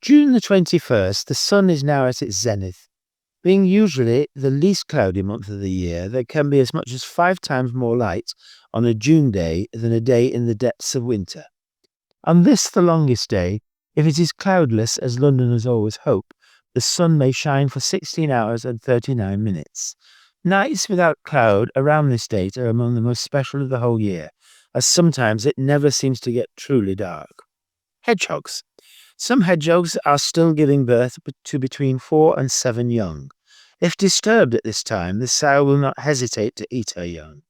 June the 21st, the sun is now at its zenith. Being usually the least cloudy month of the year, there can be as much as 5 times more light on a June day than a day in the depths of winter. On this, the longest day, if it is cloudless as Londoners always hope, the sun may shine for 16 hours and 39 minutes. Nights without cloud around this date are among the most special of the whole year, as sometimes it never seems to get truly dark. Hedgehogs. Some hedgehogs are still giving birth to between 4 and 7 young. If disturbed at this time, the sow will not hesitate to eat her young.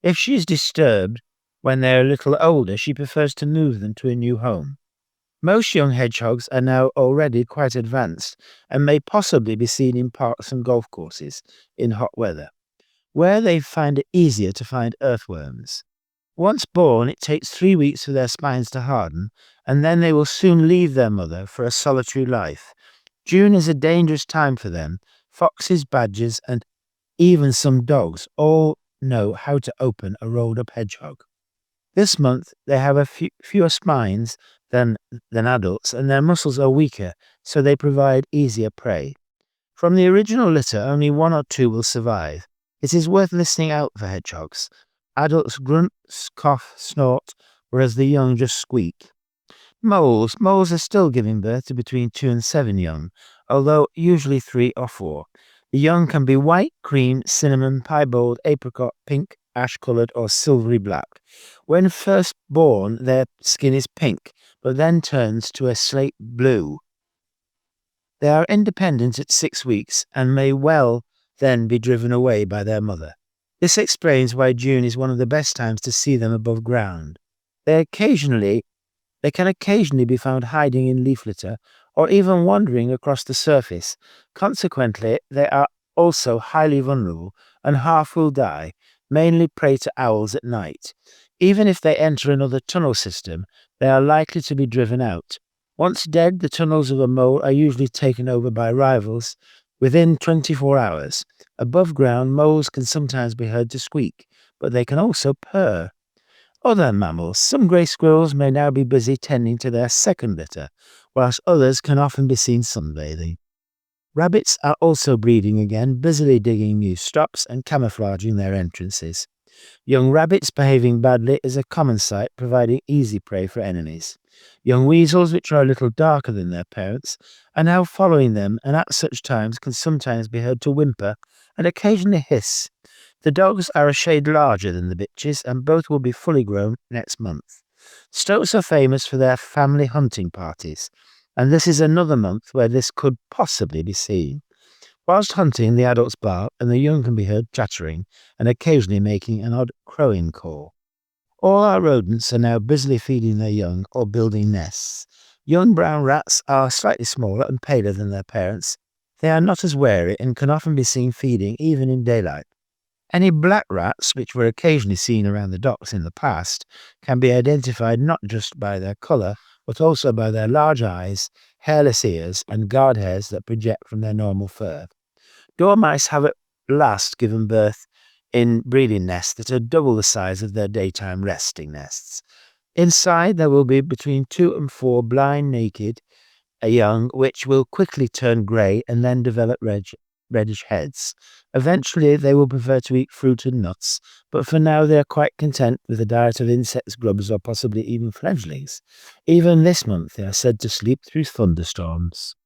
If she is disturbed when they are a little older, she prefers to move them to a new home. Most young hedgehogs are now already quite advanced and may possibly be seen in parks and golf courses in hot weather, where they find it easier to find earthworms. Once born, it takes 3 weeks for their spines to harden, and then they will soon leave their mother for a solitary life. June is a dangerous time for them. Foxes, badgers, and even some dogs all know how to open a rolled-up hedgehog. This month, they have fewer spines than adults, and their muscles are weaker, so they provide easier prey. From the original litter, only 1 or 2 will survive. It is worth listening out for hedgehogs. Adults grunt, cough, snort, whereas the young just squeak. Moles are still giving birth to between 2 and 7 young, although usually 3 or 4. The young can be white, cream, cinnamon, piebald, apricot, pink, ash-coloured, or silvery black. When first born, their skin is pink, but then turns to a slate blue. They are independent at 6 weeks and may well then be driven away by their mother. This explains why June is one of the best times to see them above ground. They can occasionally be found hiding in leaf litter or even wandering across the surface. Consequently, they are also highly vulnerable and half will die, mainly prey to owls at night. Even if they enter another tunnel system, they are likely to be driven out. Once dead, the tunnels of a mole are usually taken over by rivals within 24 hours. Above ground, moles can sometimes be heard to squeak, but they can also purr. Other mammals, some grey squirrels may now be busy tending to their second litter, whilst others can often be seen sunbathing. Rabbits are also breeding again, busily digging new stops and camouflaging their entrances. Young rabbits behaving badly is a common sight, providing easy prey for enemies. Young weasels, which are a little darker than their parents, are now following them and at such times can sometimes be heard to whimper and occasionally hiss. The dogs are a shade larger than the bitches and both will be fully grown next month. Stoats are famous for their family hunting parties, and this is another month where this could possibly be seen. Whilst hunting, the adults bark and the young can be heard chattering and occasionally making an odd crowing call. All our rodents are now busily feeding their young or building nests. Young brown rats are slightly smaller and paler than their parents. They are not as wary and can often be seen feeding even in daylight. Any black rats, which were occasionally seen around the docks in the past, can be identified not just by their colour, but also by their large eyes, hairless ears, and guard hairs that project from their normal fur. Dormice have at last given birth in breeding nests that are double the size of their daytime resting nests. Inside there will be between 2 and 4 blind naked young, which will quickly turn grey and then develop reddish heads. Eventually they will prefer to eat fruit and nuts, but for now they are quite content with a diet of insects, grubs, or possibly even fledglings. Even this month they are said to sleep through thunderstorms.